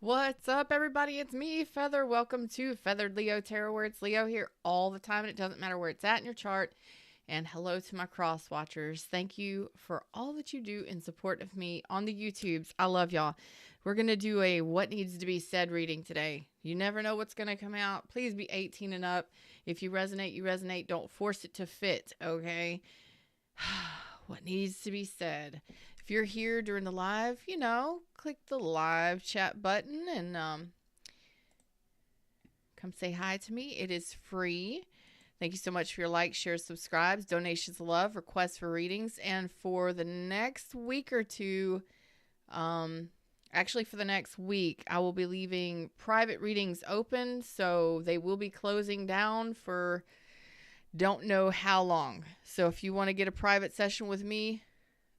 What's up, everybody? It's me, Feather. Welcome to Feathered Leo Tarot, where it's Leo here all the time, and it doesn't matter where it's at in your chart. And hello to my cross watchers. Thank you for all that you do in support of me on the YouTubes. I love y'all. We're going to do a What Needs to Be Said reading today. You never know what's going to come out. Please be 18 and up. If you resonate, you resonate. Don't force it to fit, okay? What needs to be said? If you're here during the live, click the live chat button and come say hi to me. It is free. Thank you so much for your likes, shares, subscribes, donations of love, requests for readings. And for the next week or two, actually for the next week, I will be leaving private readings open. So they will be closing down for don't know how long. So if you want to get a private session with me,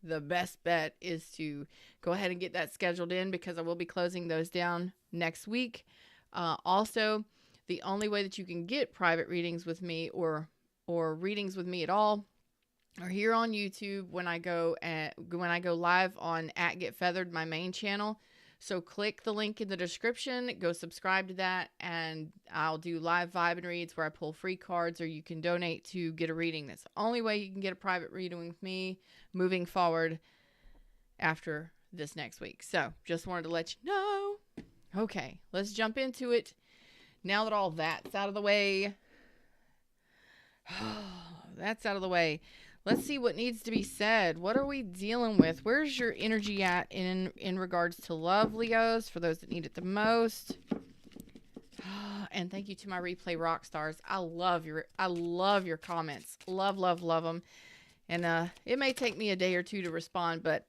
the best bet is to go ahead and get that scheduled in, because I will be closing those down next week. Also, the only way that you can get private readings with me or readings with me at all are here on YouTube when I go live on @GetFeathered, my main channel. So click the link in the description, go subscribe to that, and I'll do live vibe and reads where I pull free cards, or you can donate to get a reading. That's the only way you can get a private reading with me moving forward after this next week. So just wanted to let you know. Okay, let's jump into it. Now that all that's out of the way, let's see what needs to be said. What are we dealing with? Where's your energy at in regards to love, Leos, for those that need it the most? And thank you to my replay rock stars. I love your comments. Love them. And it may take me a day or two to respond, but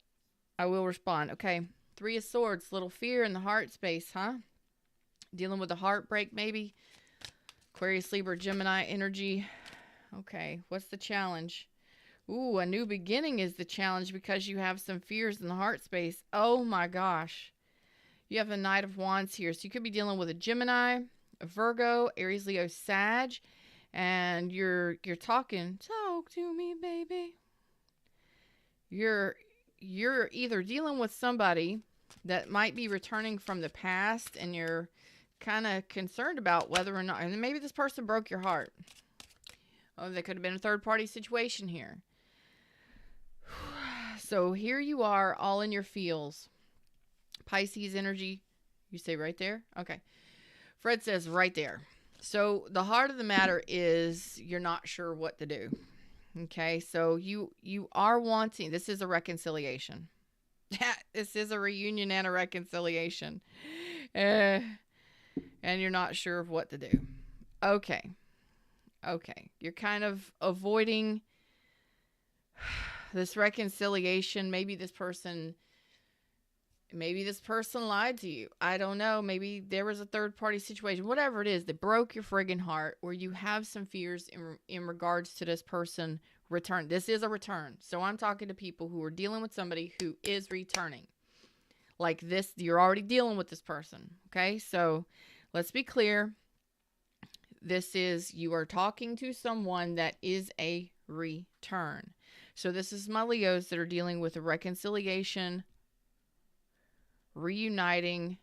I will respond. Okay. 3 of Swords, little fear in the heart space, huh? Dealing with a heartbreak, maybe. Aquarius, Libra, Gemini energy. Okay. What's the challenge? Ooh, a new beginning is the challenge, because you have some fears in the heart space. Oh my gosh. You have a Knight of Wands here. So you could be dealing with a Gemini, a Virgo, Aries, Leo, Sag, and you're talking, talk to me, baby. You're either dealing with somebody that might be returning from the past, and you're kind of concerned about whether or not, and maybe this person broke your heart. Oh, there could have been a third-party situation here. So here you are, all in your feels. Pisces energy, you say right there? Okay. Fred says right there. So the heart of the matter is you're not sure what to do. Okay, so you are wanting, this is a reconciliation. This is a reunion and a reconciliation. And you're not sure of what to do. Okay. You're kind of avoiding this reconciliation. Maybe this person lied to you. I don't know. Maybe there was a third-party situation. Whatever it is that broke your friggin' heart, or you have some fears in regards to this person return. This is a return. So I'm talking to people who are dealing with somebody who is returning. Like this, you're already dealing with this person. Okay? So let's be clear. You are talking to someone that is a return. So this is my Leos that are dealing with a reconciliation, reuniting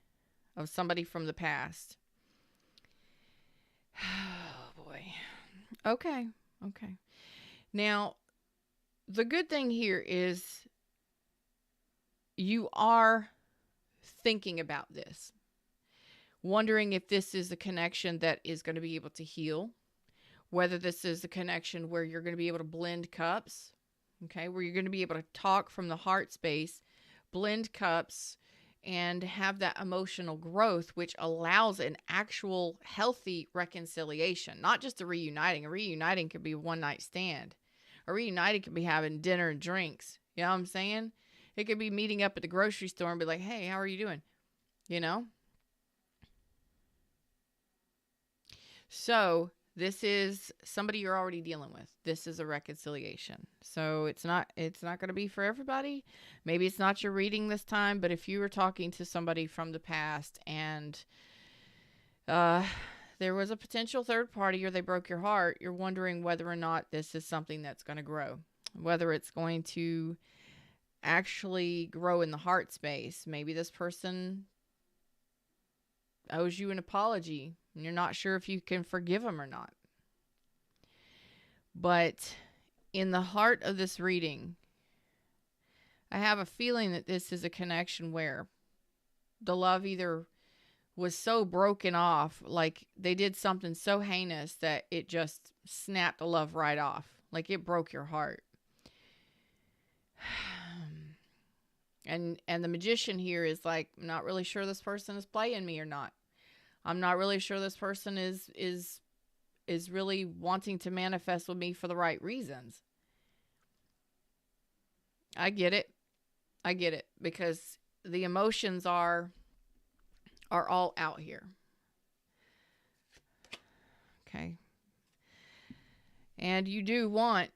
of somebody from the past. Oh boy. Okay. Now, the good thing here is you are thinking about this, wondering if this is a connection that is going to be able to heal, whether this is a connection where you're going to be able to blend cups, okay, where you're going to be able to talk from the heart space, blend cups, and have that emotional growth, which allows an actual healthy reconciliation, not just a reuniting. A reuniting could be a one-night stand. A reuniting could be having dinner and drinks. You know what I'm saying? It could be meeting up at the grocery store and be like, hey, how are you doing? You know? So this is somebody you're already dealing with. This is a reconciliation. So it's not going to be for everybody. Maybe it's not your reading this time, but if you were talking to somebody from the past and there was a potential third party, or they broke your heart, you're wondering whether or not this is something that's going to grow, whether it's going to actually grow in the heart space. Maybe this person owes you an apology, and you're not sure if you can forgive them or not. But in the heart of this reading, I have a feeling that this is a connection where the love either was so broken off, like they did something so heinous that it just snapped the love right off. Like it broke your heart. And the magician here is like, I'm not really sure this person is playing me or not. I'm not really sure this person is really wanting to manifest with me for the right reasons. I get it. Because the emotions are all out here. Okay. And you do want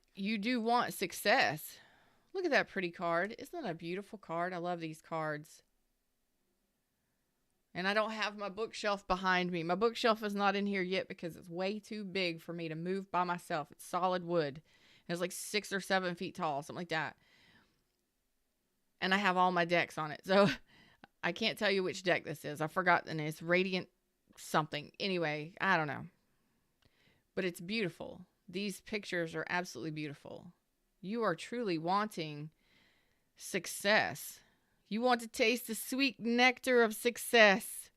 success. Look at that pretty card. Isn't that a beautiful card? I love these cards. And I don't have my bookshelf behind me. My bookshelf is not in here yet because it's way too big for me to move by myself. It's solid wood. It's like 6 or 7 feet tall, something like that. And I have all my decks on it. So I can't tell you which deck this is. I forgot the name. It's Radiant something. Anyway, I don't know. But it's beautiful. These pictures are absolutely beautiful. You are truly wanting success. You want to taste the sweet nectar of success.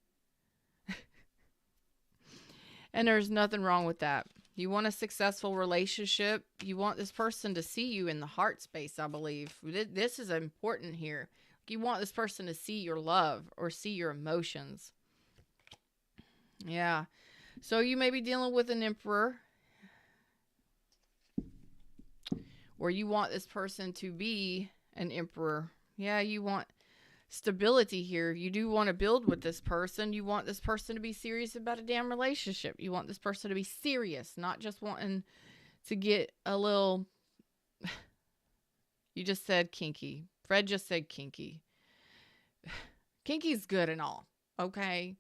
And there's nothing wrong with that. You want a successful relationship. You want this person to see you in the heart space, I believe. This is important here. You want this person to see your love or see your emotions. Yeah. So you may be dealing with an emperor. Or you want this person to be an emperor. Yeah, you want stability here. You do want to build with this person. You want this person to be serious about a damn relationship. You want this person to be serious, not just wanting to get a little... You just said kinky. Fred just said kinky. Kinky's good and all, okay?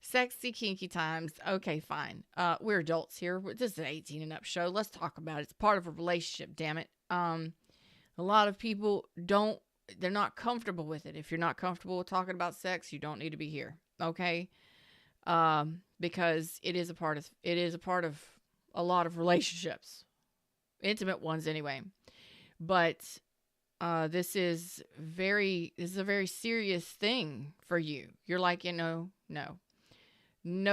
Sexy kinky times. Okay, fine. We're adults here. This is an 18 and up show. Let's talk about it. It's part of a relationship, damn it. A lot of people they're not comfortable with it. If you're not comfortable with talking about sex, you don't need to be here. Okay? Because it is a part of a lot of relationships. Intimate ones anyway. But this is a very serious thing for you. You're like, no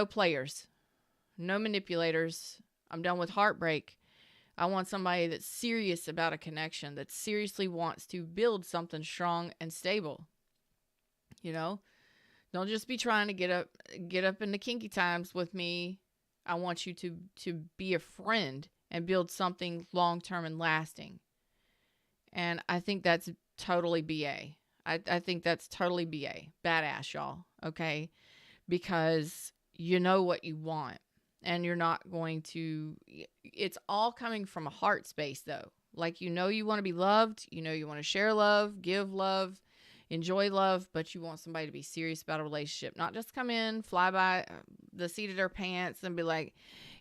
players, no manipulators. I'm done with heartbreak. I want somebody that's serious about a connection, that seriously wants to build something strong and stable. Don't just be trying to get up in the kinky times with me. I want you to be a friend and build something long-term and lasting. And I think that's totally BA. I think that's totally BA. Badass, y'all. Okay? Because you know what you want. And you're not going to... It's all coming from a heart space, though. Like, you want to be loved. You want to share love, give love, enjoy love. But you want somebody to be serious about a relationship. Not just come in, fly by the seat of their pants and be like,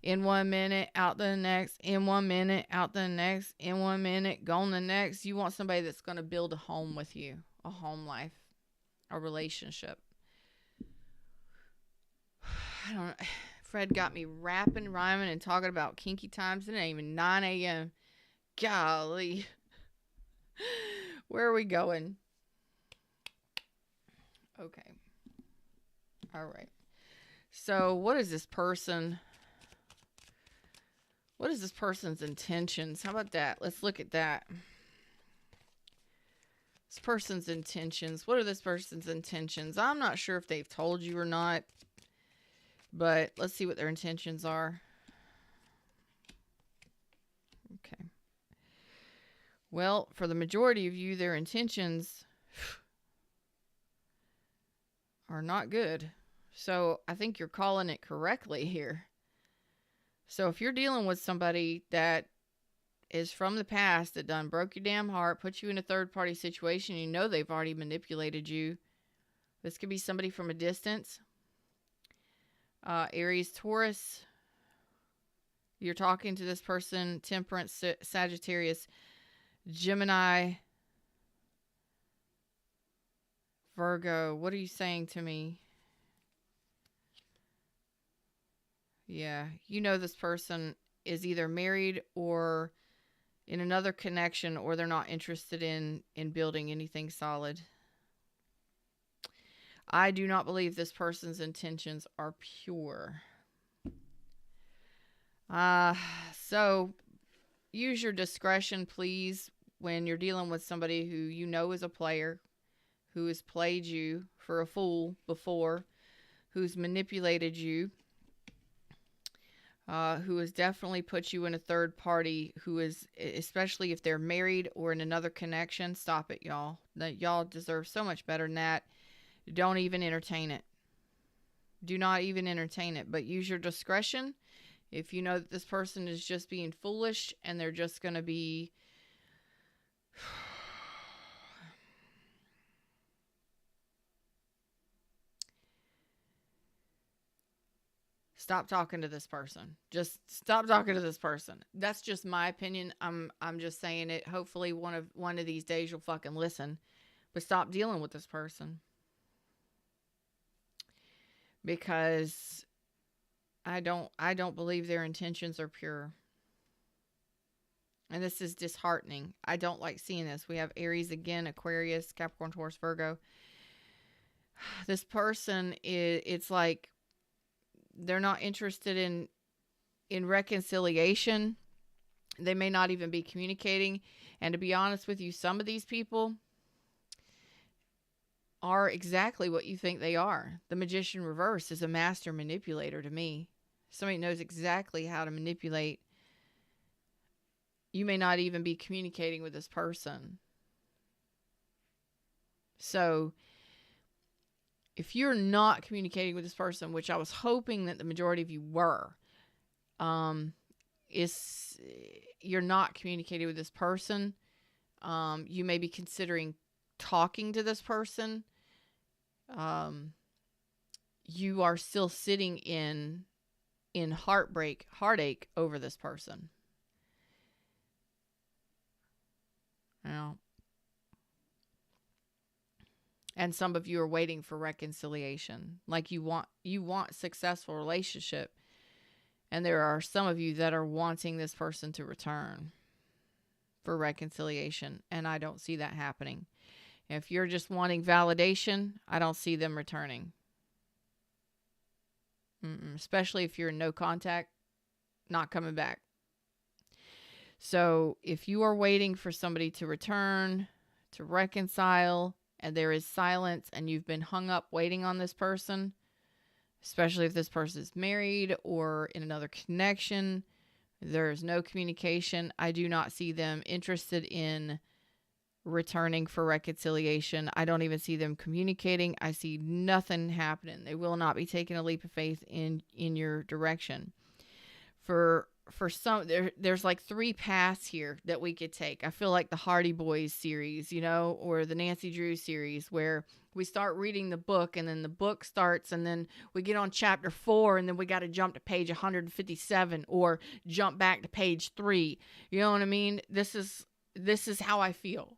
in 1 minute, out the next. In 1 minute, out the next. In 1 minute, gone the next. You want somebody that's going to build a home with you. A home life. A relationship. I don't know. Fred got me rapping, rhyming, and talking about kinky times. It ain't even 9 a.m. Golly. Where are we going? Okay. All right. So, what is this person? What is this person's intentions? How about that? Let's look at that. This person's intentions. What are this person's intentions? I'm not sure if they've told you or not. But let's see what their intentions are. Okay. Well, for the majority of you, their intentions are not good. So I think you're calling it correctly here. So if you're dealing with somebody that is from the past that done broke your damn heart, put you in a third-party situation, they've already manipulated you. This could be somebody from a distance. Aries, Taurus, you're talking to this person, Temperance, Sagittarius, Gemini, Virgo. What are you saying to me? Yeah. You know this person is either married or in another connection, or they're not interested in building anything solid. I do not believe this person's intentions are pure. Uh so use your discretion, please, when you're dealing with somebody who you know is a player, who has played you for a fool before, who's manipulated you, who has definitely put you in a third party, who is, especially if they're married or in another connection. Stop it, y'all. That y'all deserve so much better than that. Don't even entertain it. Do not even entertain it, but use your discretion. If you know that this person is just being foolish and they're just going to be stop talking to this person. Just stop talking to this person. That's just my opinion. I'm just saying it. Hopefully one of these days you'll fucking listen. But stop dealing with this person. Because I don't believe their intentions are pure. And this is disheartening. I don't like seeing this. We have Aries again, Aquarius, Capricorn, Taurus, Virgo. This person it's like they're not interested in reconciliation. They may not even be communicating. And to be honest with you, some of these people are exactly what you think they are. The Magician reverse is a master manipulator to me. Somebody knows exactly how to manipulate. You may not even be communicating with this person. So if you're not communicating with this person, which I was hoping that the majority of you were, is you're not communicating with this person. You may be considering talking to this person. You are still sitting in heartache over this person. You know? And some of you are waiting for reconciliation. Like you want successful relationship. And there are some of you that are wanting this person to return for reconciliation. And I don't see that happening. If you're just wanting validation, I don't see them returning. Especially if you're in no contact, not coming back. So if you are waiting for somebody to return, to reconcile, and there is silence and you've been hung up waiting on this person, especially if this person is married or in another connection, there's no communication. I do not see them interested in returning for reconciliation. I don't even see them communicating. I see nothing happening. They will not be taking a leap of faith in your direction. For some, there's like 3 paths here that we could take. I feel like the Hardy Boys series, or the Nancy Drew series, where we start reading the book and then the book starts and then we get on chapter 4 and then we got to jump to page 157 or jump back to page 3. You know what I mean? This is how I feel.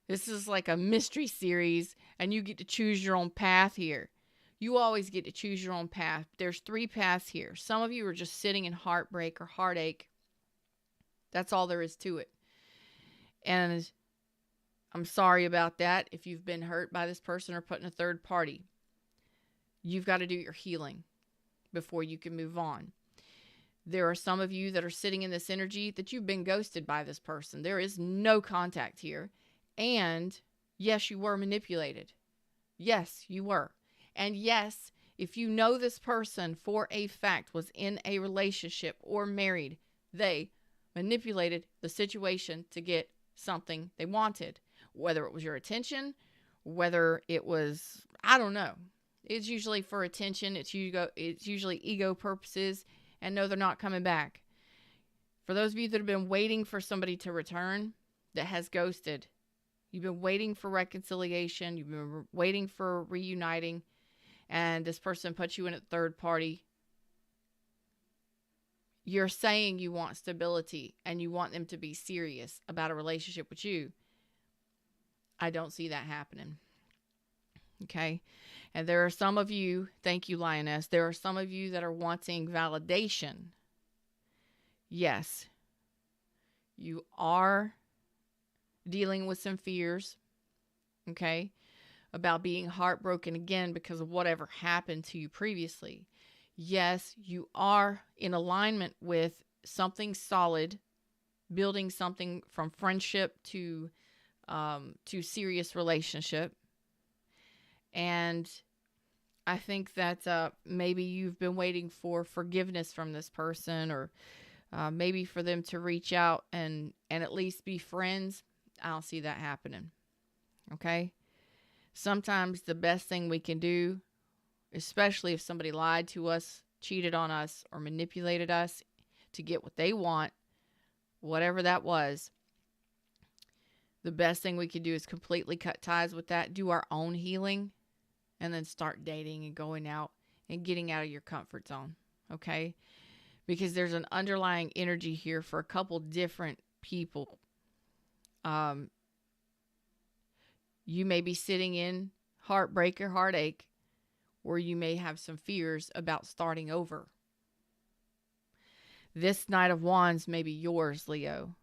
This is like a mystery series and you get to choose your own path here. You always get to choose your own path. There's 3 paths here. Some of you are just sitting in heartbreak or heartache. That's all there is to it. And I'm sorry about that if you've been hurt by this person or put in a third party. You've got to do your healing before you can move on. There are some of you that are sitting in this energy that you've been ghosted by this person. There is no contact here. And yes, you were manipulated. Yes, you were. And yes, if you know this person for a fact was in a relationship or married, they manipulated the situation to get something they wanted. Whether it was your attention, whether it was, I don't know. It's usually for attention. It's usually ego purposes. And no, they're not coming back. For those of you that have been waiting for somebody to return that has ghosted, you've been waiting for reconciliation. You've been waiting for reuniting. And this person puts you in a third party. You're saying you want stability and you want them to be serious about a relationship with you. I don't see that happening. Okay. And there are some of you, thank you, Lioness, there are some of you that are wanting validation. Yes, you are dealing with some fears, okay, about being heartbroken again because of whatever happened to you previously. Yes, you are in alignment with something solid, building something from friendship to serious relationship. And I think that maybe you've been waiting for forgiveness from this person, or maybe for them to reach out and at least be friends. I don't see that happening. Okay? Sometimes the best thing we can do, especially if somebody lied to us, cheated on us, or manipulated us to get what they want, whatever that was, the best thing we can do is completely cut ties with that, do our own healing, and then start dating and going out and getting out of your comfort zone. Okay? Because there's an underlying energy here for a couple different people. You may be sitting in heartbreak or heartache, or you may have some fears about starting over. This Knight of Wands may be yours, Leo,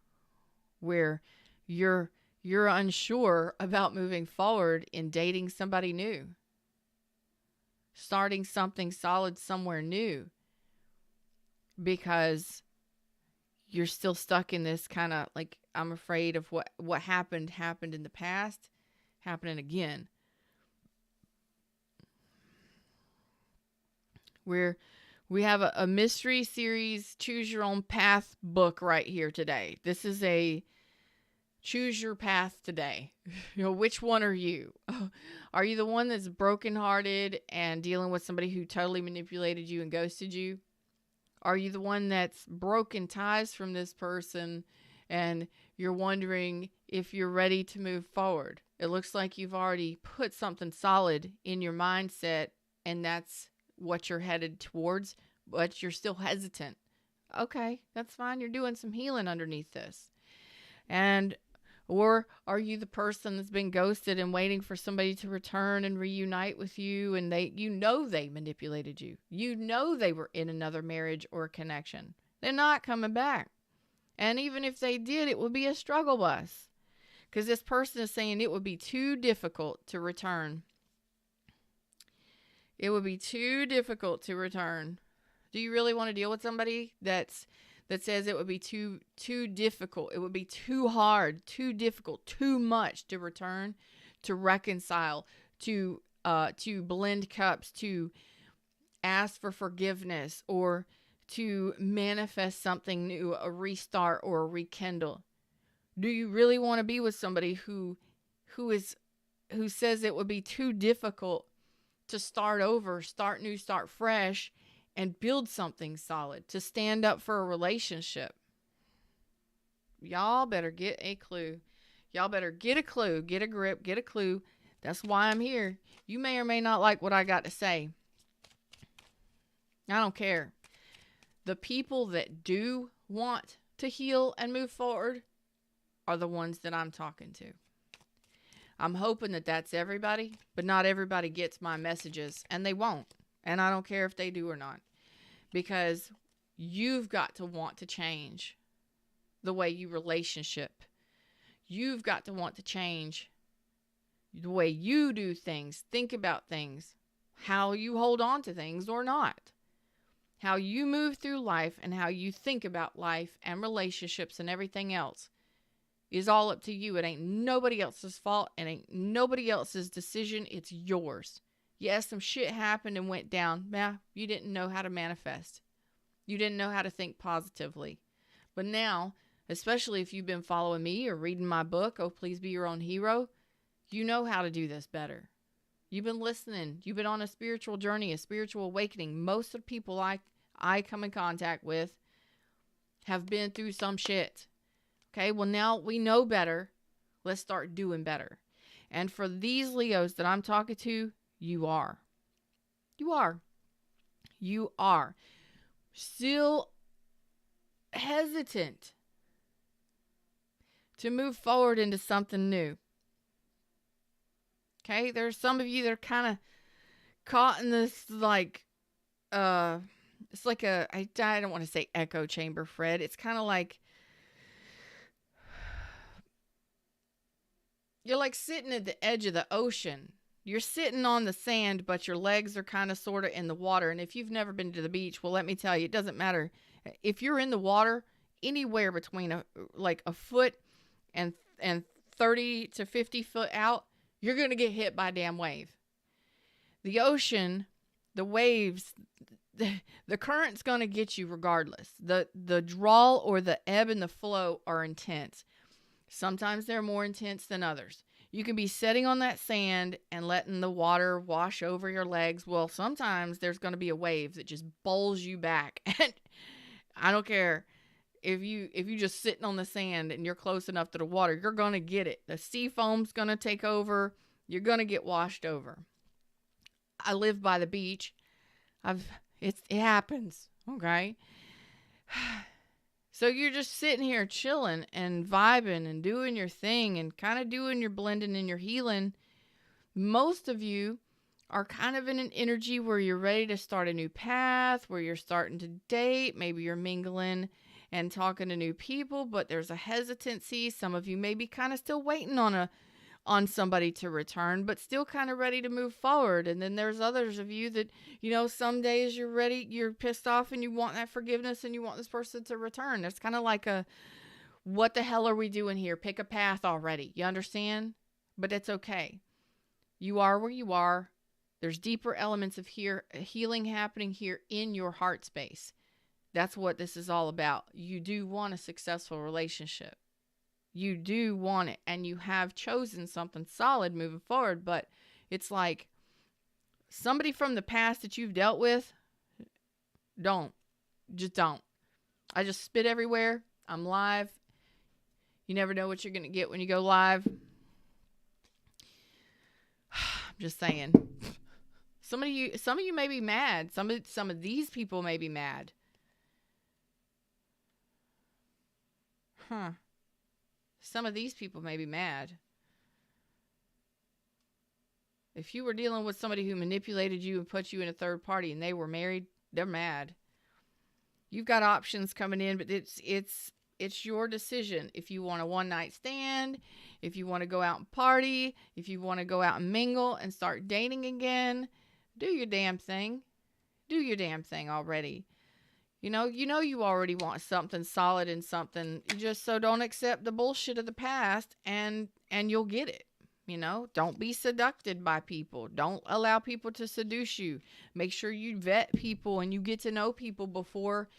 where you're unsure about moving forward in dating somebody new, starting something solid somewhere new, because you're still stuck in this kind of like, I'm afraid of what happened in the past happening again. We have a mystery series, choose your own path book right here today. This is a choose your path today. Which one are you? Are you the one that's brokenhearted and dealing with somebody who totally manipulated you and ghosted you? Are you the one that's broken ties from this person and you're wondering if you're ready to move forward? It looks like you've already put something solid in your mindset, and that's what you're headed towards, but you're still hesitant. Okay, that's fine. You're doing some healing underneath this. Or are you the person that's been ghosted and waiting for somebody to return and reunite with you, and they manipulated you. You know they were in another marriage or connection. They're not coming back. And even if they did, it would be a struggle bus. Because this person is saying it would be too difficult to return. It would be too difficult to return. Do you really want to deal with somebody that says it would be too difficult? It would be too hard, too difficult, too much to return, to reconcile, to blend cups, to ask for forgiveness, or to manifest something new, a restart or a rekindle. Do you really want to be with somebody who says it would be too difficult to start over, start new, start fresh, and build something solid, to stand up for a relationship? Y'all better get a clue. Y'all better get a clue, get a grip, get a clue. That's why I'm here. You may or may not like what I got to say. I don't care. The people that do want to heal and move forward are the ones that I'm talking to. I'm hoping that that's everybody, but not everybody gets my messages, and they won't. And I don't care if they do or not, because you've got to want to change the way you relationship. You've got to want to change the way you do things, think about things, how you hold on to things or not, how you move through life, and how you think about life and relationships and everything else is all up to you. It ain't nobody else's fault, and ain't nobody else's decision. It's yours. Yes, some shit happened and went down. Yeah, you didn't know how to manifest. You didn't know how to think positively. But now, especially if you've been following me or reading my book, Oh, Please Be Your Own Hero, you know how to do this better. You've been listening. You've been on a spiritual journey, a spiritual awakening. Most of the people I come in contact with have been through some shit. Okay, well, now we know better. Let's start doing better. And for these Leos that I'm talking to, you are. You are. You are still hesitant to move forward into something new. Okay. There's some of you that are kind of caught in this, like, it's like I don't want to say echo chamber, Fred. It's kind of like you're like sitting at the edge of the ocean. You're sitting on the sand, but your legs are kind of sort of in the water. And if you've never been to the beach, well, let me tell you, it doesn't matter. If you're in the water, anywhere between a foot and 30 to 50 foot out, you're going to get hit by a damn wave. The ocean, the waves, the current's going to get you regardless. The draw or the ebb and the flow are intense. Sometimes they're more intense than others. You can be sitting on that sand and letting the water wash over your legs. Well, sometimes there's going to be a wave that just bowls you back. And I don't care if you just sitting on the sand and you're close enough to the water, you're going to get it. The sea foam's going to take over. You're going to get washed over. I live by the beach. It happens. Okay. So you're just sitting here chilling and vibing and doing your thing and kind of doing your blending and your healing. Most of you are kind of in an energy where you're ready to start a new path, where you're starting to date. Maybe you're mingling and talking to new people, but there's a hesitancy. Some of you may be kind of still waiting on somebody to return, but still kind of ready to move forward. And then there's others of you that, some days you're ready, you're pissed off and you want that forgiveness and you want this person to return. It's kind of like what the hell are we doing here? Pick a path already. You understand? But it's okay. You are where you are. There's deeper elements of healing happening here in your heart space. That's what this is all about. You do want a successful relationship. You do want it, and you have chosen something solid moving forward, but it's like somebody from the past that you've dealt with, don't. I just spit everywhere. I'm live. You never know what you're going to get when you go live. I'm just saying. Some of you may be mad. Some of these people may be mad. Some of these people may be mad. If you were dealing with somebody who manipulated you and put you in a third party and they were married, they're mad. You've got options coming in, but it's your decision. If you want a one-night stand, if you want to go out and party, if you want to go out and mingle and start dating again, do your damn thing. Do your damn thing already. You you already want something solid and something. Just so don't accept the bullshit of the past and you'll get it. Don't be seduced by people. Don't allow people to seduce you. Make sure you vet people and you get to know people before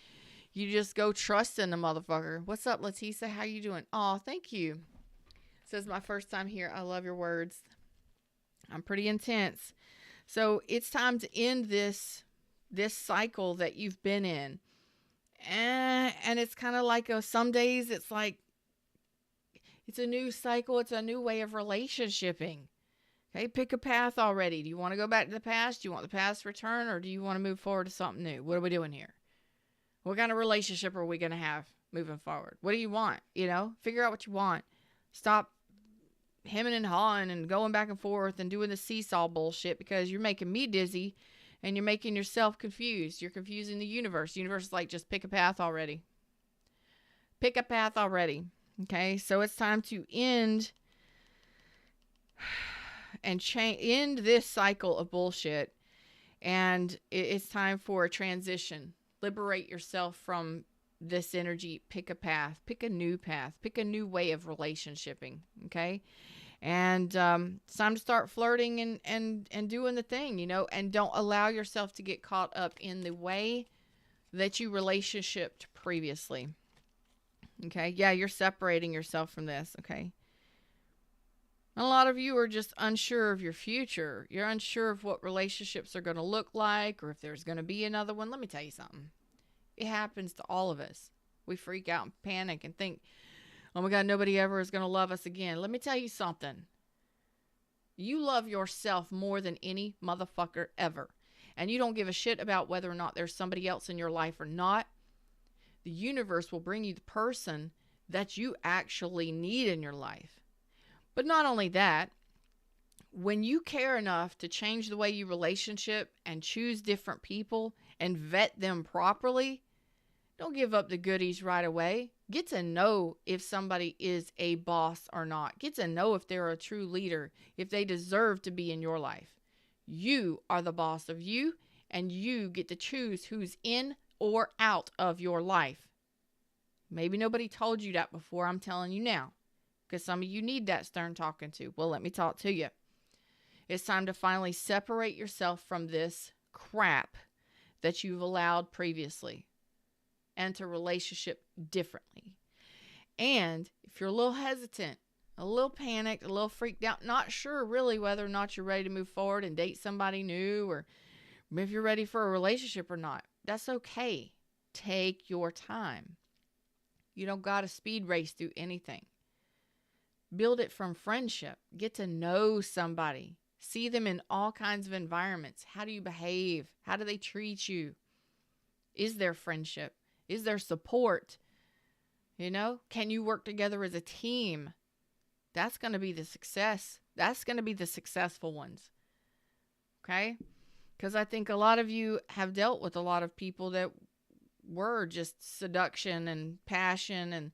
you just go trusting the motherfucker. What's up, Leticia? How you doing? Oh, thank you. Says my first time here. I love your words. I'm pretty intense. So it's time to end this cycle that you've been in. And it's kind of like some days it's like it's a new cycle. It's a new way of relationshiping. Okay, pick a path already. Do you want to go back to the past? Do you want the past to return, or do you want to move forward to something new? What are we doing here? What kind of relationship are we going to have moving forward? What do you want? Figure out what you want. Stop hemming and hawing and going back and forth and doing the seesaw bullshit, because you're making me dizzy. And you're making yourself confused. You're confusing the universe. The universe is like, just pick a path already. Pick a path already. Okay? So it's time to end this cycle of bullshit. And it's time for a transition. Liberate yourself from this energy. Pick a path. Pick a new path. Pick a new way of relationshiping. Okay? And it's time to start flirting and doing the thing, and don't allow yourself to get caught up in the way that you relationshiped previously. Okay. Yeah. You're separating yourself from this. Okay. And a lot of you are just unsure of your future. You're unsure of what relationships are going to look like, or if there's going to be another one. Let me tell you something. It happens to all of us. We freak out and panic and think, oh my God, nobody ever is going to love us again. Let me tell you something. You love yourself more than any motherfucker ever. And you don't give a shit about whether or not there's somebody else in your life or not. The universe will bring you the person that you actually need in your life. But not only that, when you care enough to change the way you relationship and choose different people and vet them properly, don't give up the goodies right away. Get to know if somebody is a boss or not. Get to know if they're a true leader, if they deserve to be in your life. You are the boss of you, and you get to choose who's in or out of your life. Maybe nobody told you that before. I'm telling you now, because some of you need that stern talking to. Well, let me talk to you. It's time to finally separate yourself from this crap that you've allowed previously, enter relationship differently. And if you're a little hesitant, a little panicked, a little freaked out, not sure really whether or not you're ready to move forward and date somebody new, or if you're ready for a relationship or not, that's okay. Take your time. You don't got to speed race through anything. Build it from friendship. Get to know somebody. See them in all kinds of environments. How do you behave? How do they treat you? Is there friendship? Is there support? You know, can you work together as a team? That's going to be the success. That's going to be the successful ones. Okay? Because I think a lot of you have dealt with a lot of people that were just seduction and passion and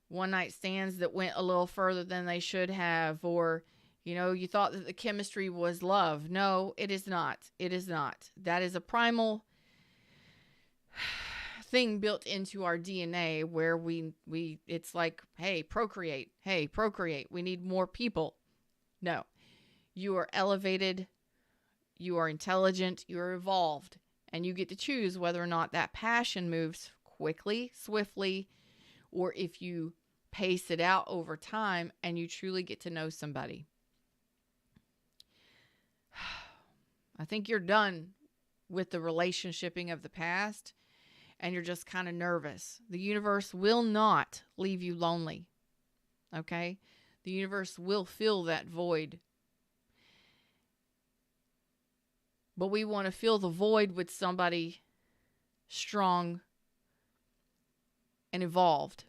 one night stands that went a little further than they should have, or you know, you thought that the chemistry was love. No, it is not. It is not. That is a primal thing built into our DNA where we it's like, hey, procreate. Hey, procreate. We need more people. No. You are elevated. You are intelligent. You are evolved. And you get to choose whether or not that passion moves quickly, swiftly, or if you pace it out over time and you truly get to know somebody. I think you're done with the relationshiping of the past and you're just kind of nervous. The universe will not leave you lonely. Okay? The universe will fill that void. But we want to fill the void with somebody strong and evolved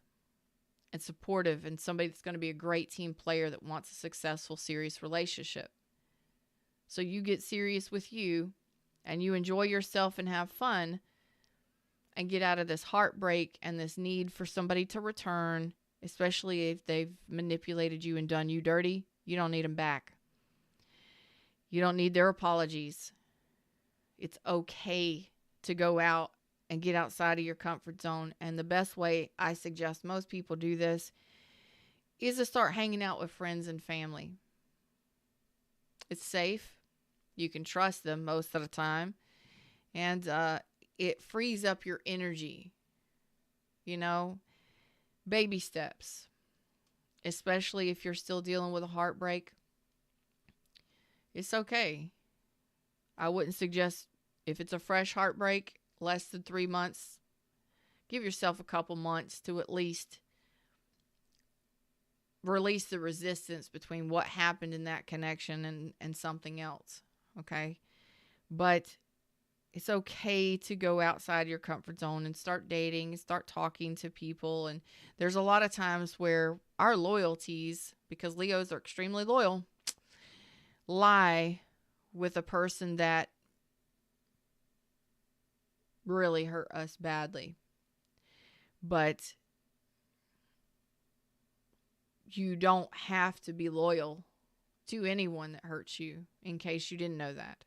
and supportive, and somebody that's going to be a great team player that wants a successful, serious relationship. So you get serious with you and you enjoy yourself and have fun and get out of this heartbreak and this need for somebody to return, especially if they've manipulated you and done you dirty. You don't need them back. You don't need their apologies. It's okay to go out and get outside of your comfort zone. And the best way I suggest most people do this is to start hanging out with friends and family. It's safe. You can trust them most of the time. And it frees up your energy. You know, baby steps. Especially if you're still dealing with a heartbreak. It's okay. I wouldn't suggest, if it's a fresh heartbreak, less than 3 months. Give yourself a couple months to at least release the resistance between what happened in that connection and something else. Okay? But it's okay to go outside your comfort zone and start dating and start talking to people. And there's a lot of times where our loyalties, because Leos are extremely loyal, lie with a person that really hurt us badly. But you don't have to be loyal to anyone that hurts you, in case you didn't know that.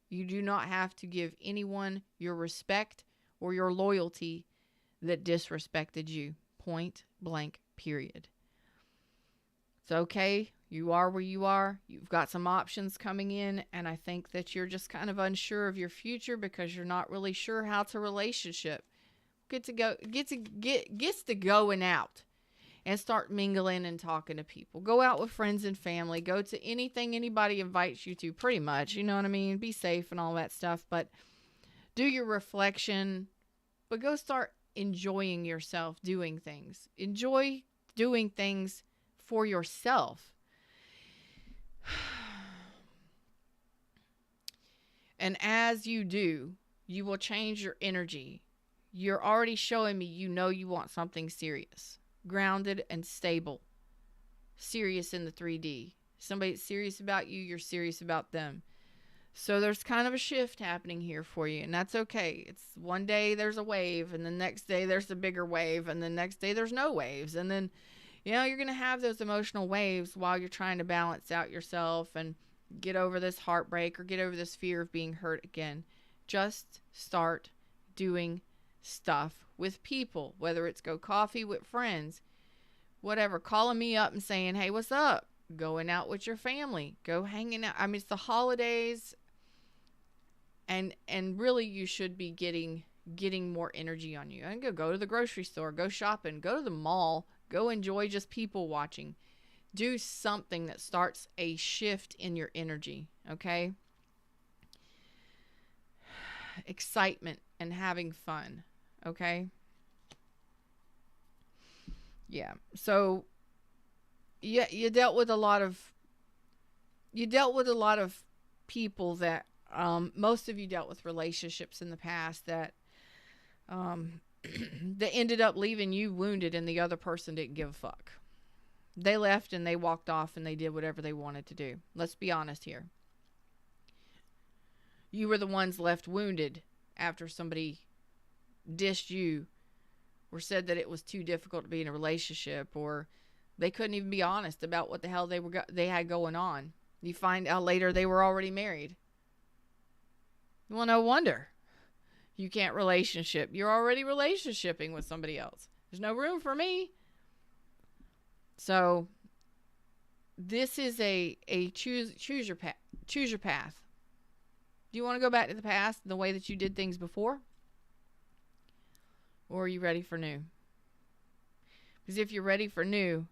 You do not have to give anyone your respect or your loyalty that disrespected you. Point blank, period. It's okay. You are where you are. You've got some options coming in, and I think that you're just kind of unsure of your future because you're not really sure how to relationship. Gets to going out and start mingling and talking to people. Go out with friends and family. Go to anything anybody invites you to, pretty much. You know what I mean? Be safe and all that stuff, but do your reflection. But go start enjoying yourself doing things. Enjoy doing things for yourself. And as you do, you will change your energy. You're already showing me you know you want something serious, grounded and stable. Serious in the 3D. Somebody that's serious about you, you're serious about them. So there's kind of a shift happening here for you, and that's okay. It's one day there's a wave, and the next day there's a bigger wave, and the next day there's no waves. And then, you're going to have those emotional waves while you're trying to balance out yourself and get over this heartbreak or get over this fear of being hurt again. Just start doing stuff with people, whether it's go coffee with friends, whatever, calling me up and saying, hey, what's up? Going out with your family, go hanging out. I mean, it's the holidays, and really you should be getting more energy on you. And go to the grocery store, go shopping, go to the mall, go enjoy just people watching. Do something that starts a shift in your energy, okay? Excitement and having fun, okay? Yeah. So you dealt with a lot of people that most of you dealt with relationships in the past that that ended up leaving you wounded, and the other person didn't give a fuck. They left and they walked off and they did whatever they wanted to do. Let's be honest here. You were the ones left wounded after somebody dissed you or said that it was too difficult to be in a relationship, or they couldn't even be honest about what the hell they had going on. You find out later they were already married. Well, no wonder you can't relationship. You're already relationshiping with somebody else. There's no room for me. So this is a choose your path. Choose your path. Do you want to go back to the past, the way that you did things before? Or are you ready for new? Because if you're ready for new,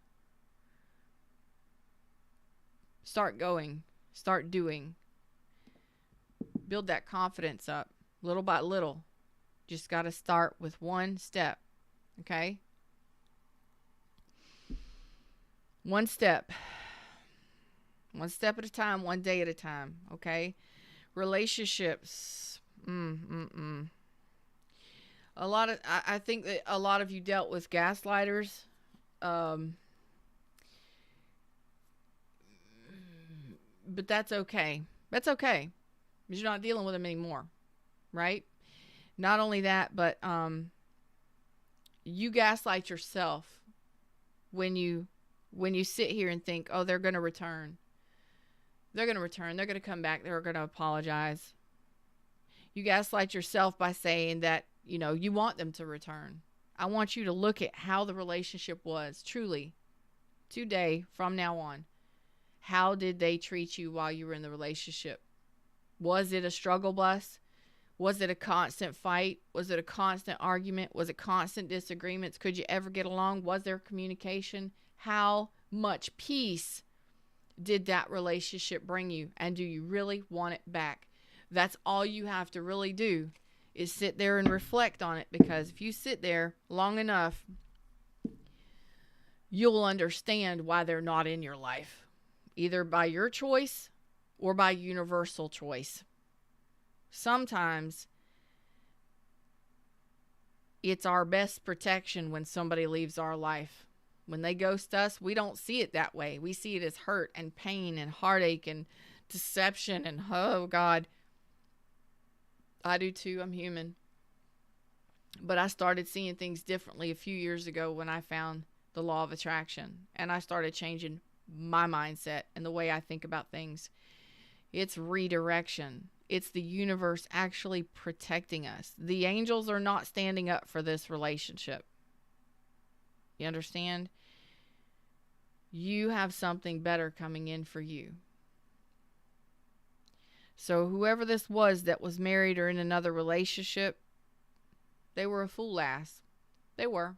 start going, start doing. Build that confidence up little by little. Just got to start with one step, okay? One step. One step at a time, one day at a time, okay? Relationships. I think that a lot of you dealt with gaslighters. But that's okay. That's okay. Because you're not dealing with them anymore, right? Not only that, but you gaslight yourself when you sit here and think, oh, they're going to return. They're going to return. They're going to come back. They're going to apologize. You gaslight yourself by saying that, you want them to return. I want you to look at how the relationship was truly today from now on. How did they treat you while you were in the relationship? Was it a struggle bus? Was it a constant fight? Was it a constant argument? Was it constant disagreements? Could you ever get along? Was there communication? How much peace did that relationship bring you? And do you really want it back? That's all you have to really do is sit there and reflect on it, because if you sit there long enough, you'll understand why they're not in your life, either by your choice or by universal choice. Sometimes it's our best protection when somebody leaves our life. When they ghost us, we don't see it that way. We see it as hurt and pain and heartache and deception and, oh God. I do too. I'm human. But I started seeing things differently a few years ago when I found the law of attraction. And I started changing my mindset and the way I think about things. It's redirection. It's the universe actually protecting us. The angels are not standing up for this relationship. You understand? You have something better coming in for you. So whoever this was that was married or in another relationship, they were a fool ass. They were.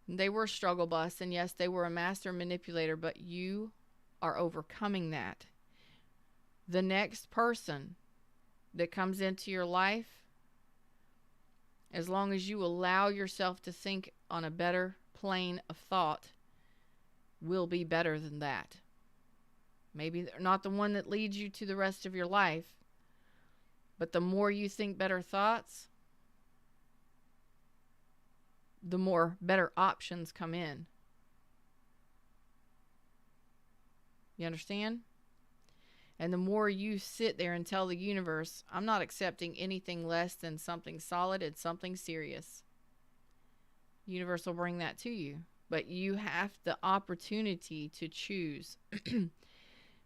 They were a struggle bus, and yes, they were a master manipulator, but you are overcoming that. The next person that comes into your life, as long as you allow yourself to think on a better plane of thought, will be better than that. Maybe they're not the one that leads you to the rest of your life, but the more you think better thoughts, the more better options come in. You understand? And the more you sit there and tell the universe, I'm not accepting anything less than something solid and something serious, the universe will bring that to you. But you have the opportunity to choose.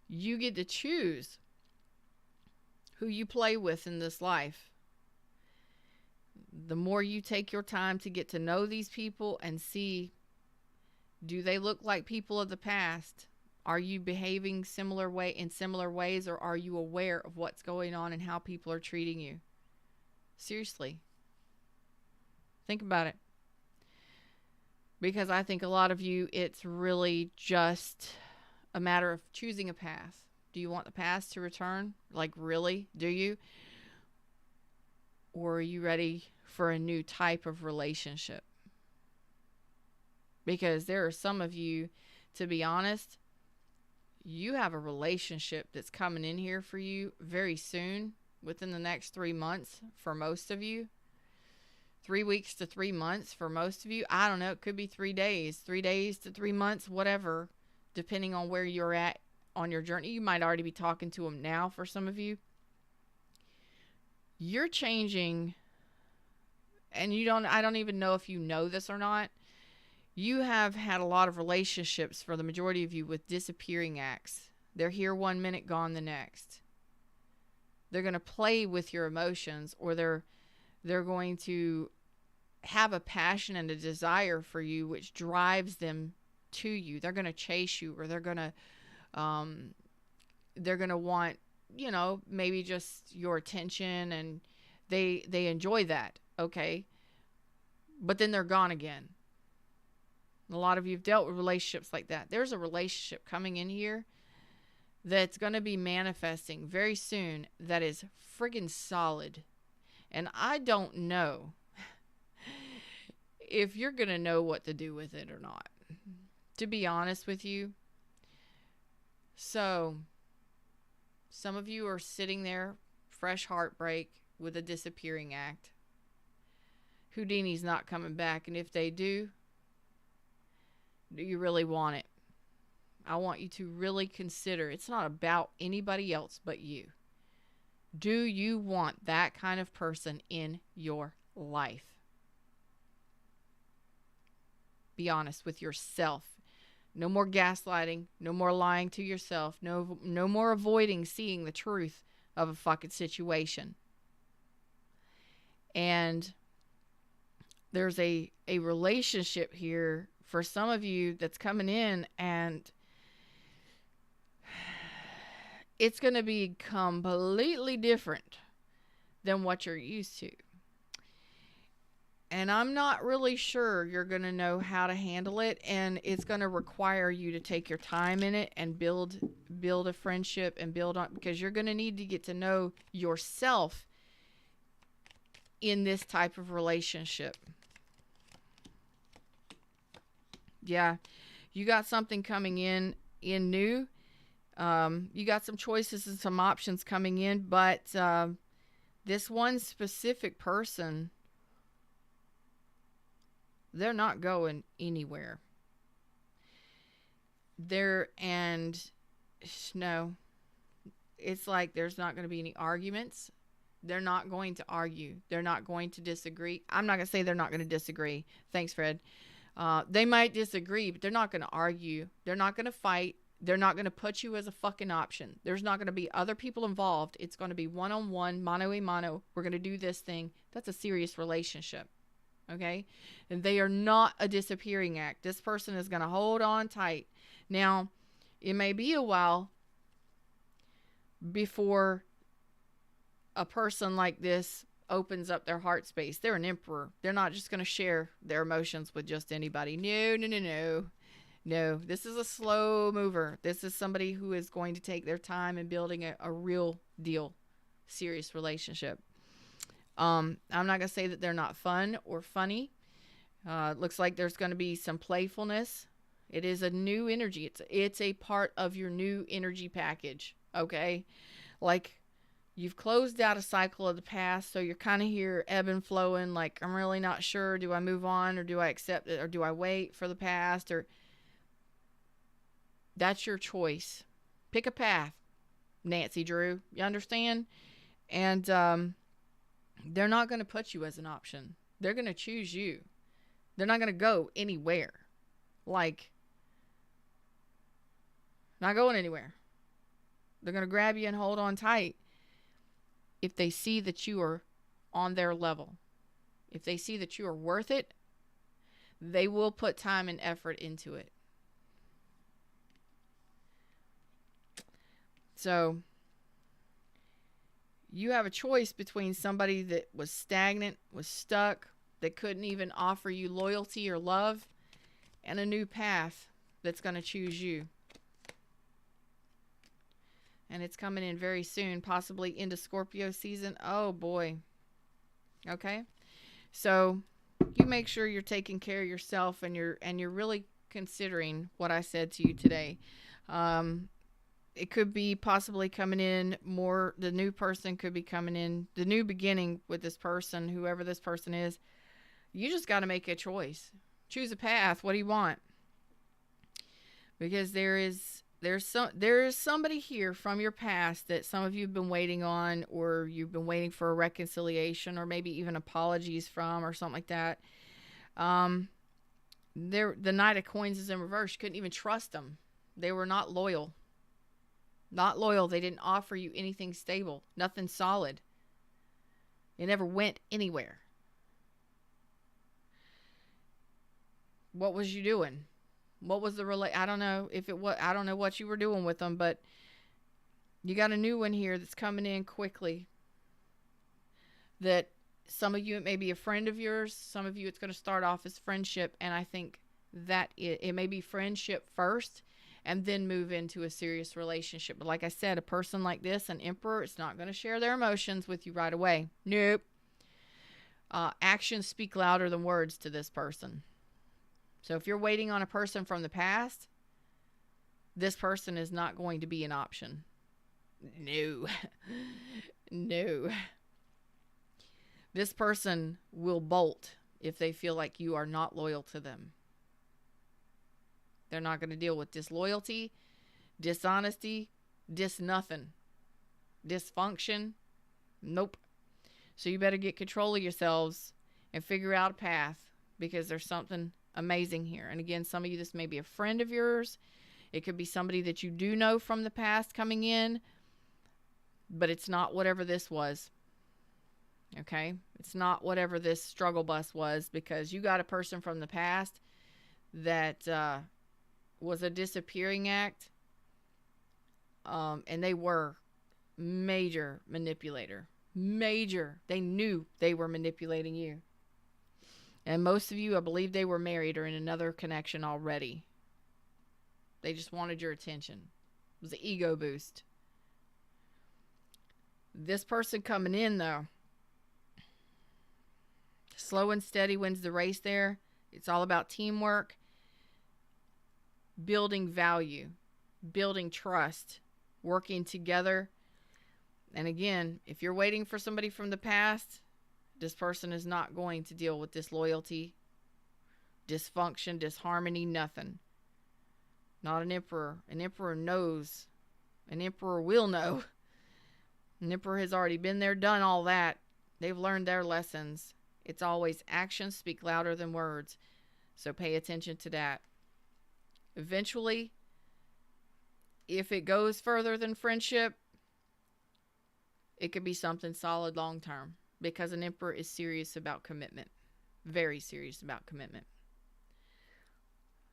You get to choose who you play with in this life. The more you take your time to get to know these people and see, do they look like people of the past? Are you behaving in similar ways, or are you aware of what's going on and how people are treating you? Seriously. Think about it. Because I think a lot of you, it's really just a matter of choosing a path. Do you want the past to return? Like, really? Do you? Or are you ready for a new type of relationship? Because there are some of you, to be honest, you have a relationship that's coming in here for you very soon, within the next 3 months for most of you. 3 weeks to 3 months for most of you. I don't know. It could be 3 days. 3 days to 3 months, whatever, depending on where you're at on your journey. You might already be talking to them now for some of you. You're changing, and I don't even know if you know this or not. You have had a lot of relationships, for the majority of you, with disappearing acts. They're here 1 minute, gone the next. They're going to play with your emotions, or they're going to have a passion and a desire for you, which drives them to you. They're going to chase you, or they're going to want, maybe just your attention, and they enjoy that. Okay. But then they're gone again. A lot of you have dealt with relationships like that. There's a relationship coming in here that's going to be manifesting very soon that is friggin' solid. And I don't know if you're going to know what to do with it or not, to be honest with you. So, some of you are sitting there, fresh heartbreak with a disappearing act. Houdini's not coming back. And if they do you really want it? I want you to really consider, it's not about anybody else but you. Do you want that kind of person in your life? Be honest with yourself. No more gaslighting. No more lying to yourself. No more avoiding seeing the truth of a fucking situation. And there's a relationship here for some of you that's coming in, and it's going to be completely different than what you're used to. And I'm not really sure you're going to know how to handle it, and it's going to require you to take your time in it and build a friendship and build on, because you're going to need to get to know yourself in this type of relationship. Yeah, you got something coming in new. You got some choices and some options coming in, but this one specific person, they're not going anywhere. No, it's like there's not going to be any arguments. They're not going to argue. They're not going to disagree. I'm not going to say they're not going to disagree. Thanks, Fred. They might disagree, but they're not going to argue. They're not going to fight. They're not going to put you as a fucking option. There's not going to be other people involved. It's going to be one-on-one, mano a mano. We're going to do this thing. That's a serious relationship. Okay? And they are not a disappearing act. This person is going to hold on tight. Now, it may be a while before a person like this opens up their heart space. They're an emperor. They're not just going to share their emotions with just anybody. No, this is a slow mover. This is somebody who is going to take their time in building a real deal, serious relationship. I'm not going to say that they're not fun or funny. Looks like there's going to be some playfulness. It is a new energy. It's a part of your new energy package. Okay? Like, you've closed out a cycle of the past, so you're kind of here ebb and flowing, like, I'm really not sure. Do I move on, or do I accept it, or do I wait for the past? Or that's your choice. Pick a path, Nancy Drew. You understand? And they're not going to put you as an option. They're going to choose you. They're not going to go anywhere. Like, not going anywhere. They're going to grab you and hold on tight if they see that you are on their level. If they see that you are worth it, they will put time and effort into it. So, you have a choice between somebody that was stagnant, was stuck, that couldn't even offer you loyalty or love, and a new path that's going to choose you. And it's coming in very soon, possibly into Scorpio season. Oh boy. Okay. So you make sure you're taking care of yourself, and you're really considering what I said to you today. It could be possibly coming in more. The new person could be coming in, the new beginning with this person, whoever this person is. You just got to make a choice. Choose a path. What do you want? Because there's somebody here from your past that some of you have been waiting on, or you've been waiting for a reconciliation, or maybe even apologies from, or something like that. The Knight of Coins is in reverse. You couldn't even trust them. They were not loyal. Not loyal. They didn't offer you anything stable, nothing solid. It never went anywhere. What was you doing? What was the I don't know if it was. I don't know what you were doing with them, but you got a new one here that's coming in quickly. That some of you, it may be a friend of yours. Some of you, it's going to start off as friendship, and I think that it may be friendship first, and then move into a serious relationship. But like I said, a person like this, an emperor, it's not going to share their emotions with you right away. Nope. Actions speak louder than words to this person. So if you're waiting on a person from the past, this person is not going to be an option. No. No. This person will bolt if they feel like you are not loyal to them. They're not going to deal with disloyalty, dishonesty, nothing. Dysfunction. Nope. So you better get control of yourselves and figure out a path, because there's something amazing here. And again, some of you, this may be a friend of yours. It could be somebody that you do know from the past coming in, but it's not whatever this was. Okay? It's not whatever this struggle bus was, because you got a person from the past that was a disappearing act, and they were major manipulator. Major. They knew they were manipulating you. And most of you, I believe they were married or in another connection already. They just wanted your attention. It was an ego boost. This person coming in, though, slow and steady wins the race there. It's all about teamwork, building value, building trust, working together. And again, if you're waiting for somebody from the past, this person is not going to deal with disloyalty, dysfunction, disharmony, nothing. Not an emperor. An emperor knows. An emperor will know. An emperor has already been there, done all that. They've learned their lessons. It's always actions speak louder than words. So pay attention to that. Eventually, if it goes further than friendship, it could be something solid long term, because an emperor is serious about commitment. Very serious about commitment.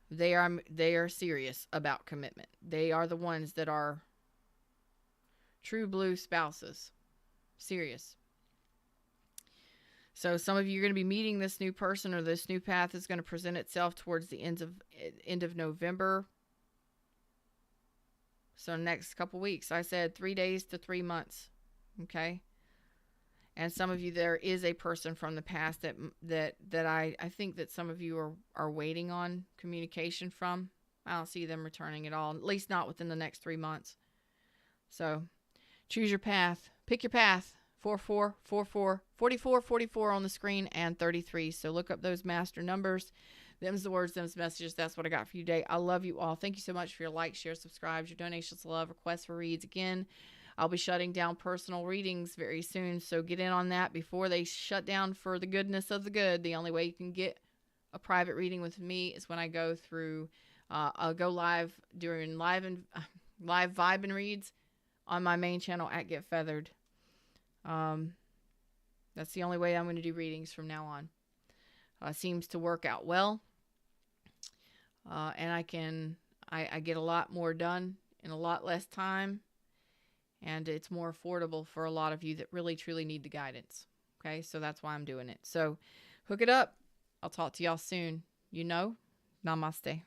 They are serious about commitment. They are the ones that are true blue spouses. Serious. So some of you are going to be meeting this new person, or this new path is going to present itself towards the end of November. So next couple weeks. I said 3 days to 3 months. Okay. And some of you, there is a person from the past that I think that some of you are waiting on communication from. I don't see them returning at all, at least not within the next 3 months. So choose your path. Pick your path. 4444, 4444 on the screen, and 33. So look up those master numbers. Them's the words, them's messages. That's what I got for you today. I love you all. Thank you so much for your likes, shares, subscribes, your donations, love, requests for reads. Again, I'll be shutting down personal readings very soon, so get in on that before they shut down for the goodness of the good. The only way you can get a private reading with me is when I go through, I'll go live during live vibe and reads on my main channel at Get Feathered. That's the only way I'm going to do readings from now on. Seems to work out well. And I get a lot more done in a lot less time. And it's more affordable for a lot of you that really, truly need the guidance. Okay, so that's why I'm doing it. So hook it up. I'll talk to y'all soon. Namaste.